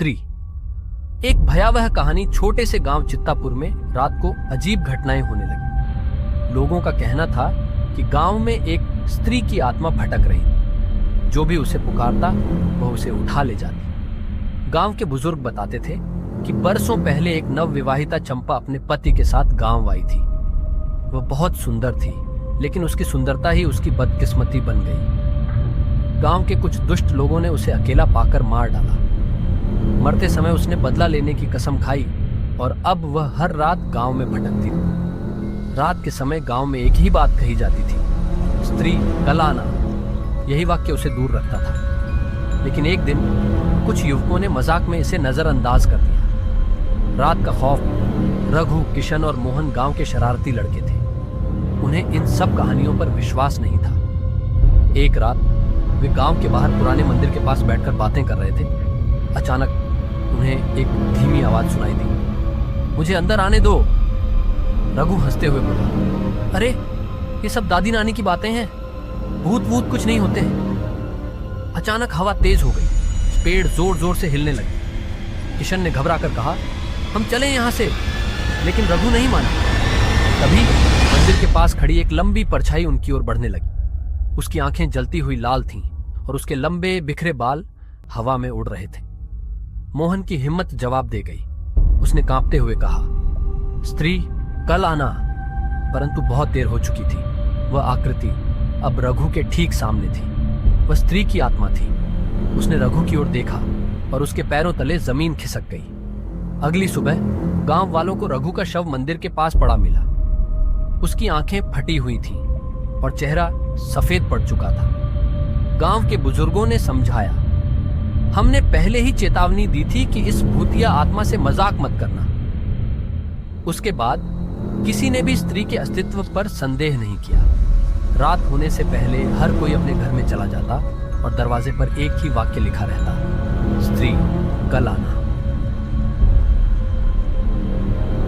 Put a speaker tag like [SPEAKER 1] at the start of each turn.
[SPEAKER 1] स्त्री। एक भयावह कहानी छोटे से गांव चित्तापुर में रात को अजीब घटनाएं होने लगी। लोगों का कहना था कि गांव में एक स्त्री की आत्मा भटक रही थी। जो भी उसे पुकारता वह उसे उठा ले जाती। गांव के बुजुर्ग बताते थे कि बरसों पहले एक नवविवाहिता चंपा अपने पति के साथ गांव आई थी। वह बहुत सुंदर थी, लेकिन उसकी सुंदरता ही उसकी बदकिस्मती बन गई। गांव के कुछ दुष्ट लोगों ने उसे अकेला पाकर मार डाला। मरते समय उसने बदला लेने की कसम खाई और अब वह हर रात गांव में भटकती थी। रात के समय गांव में एक ही बात कही जाती थी, स्त्री कल आना। यही वाक्य उसे दूर रखता था। लेकिन एक दिन कुछ युवकों ने मजाक में इसे नजरअंदाज कर दिया। रात का खौफ रघु, किशन और मोहन गांव के शरारती लड़के थे। उन्हें इन सब कहानियों पर विश्वास नहीं था। एक रात वे गांव के बाहर पुराने मंदिर के पास बैठकर बातें कर रहे थे। अचानक उन्हें एक धीमी आवाज सुनाई दी, मुझे अंदर आने दो। रघु हंसते हुए बोला, अरे ये सब दादी नानी की बातें हैं, भूत वूत कुछ नहीं होते। अचानक हवा तेज हो गई, पेड़ जोर जोर से हिलने लगे। किशन ने घबरा कर कहा, हम चलें यहां से, लेकिन रघु नहीं माना। तभी मंदिर के पास खड़ी एक लंबी परछाई उनकी ओर बढ़ने लगी। उसकी आंखें जलती हुई लाल थीं और उसके लंबे बिखरे बाल हवा में उड़ रहे थे। मोहन की हिम्मत जवाब दे गई। उसने कांपते हुए कहा, स्त्री कल आना। परंतु बहुत देर हो चुकी थी। वह आकृति अब रघु के ठीक सामने थी। वह स्त्री की आत्मा थी। उसने रघु की ओर देखा और उसके पैरों तले जमीन खिसक गई। अगली सुबह गांव वालों को रघु का शव मंदिर के पास पड़ा मिला। उसकी आंखें फटी हुई थीं और चेहरा सफेद पड़ चुका था। गांव के बुजुर्गों ने समझाया, हमने पहले ही चेतावनी दी थी कि इस भूतिया आत्मा से मजाक मत करना। उसके बाद किसी ने भी स्त्री के अस्तित्व पर संदेह नहीं किया। रात होने से पहले हर कोई अपने घर में चला जाता और दरवाजे पर एक ही वाक्य लिखा रहता, स्त्री कल आना।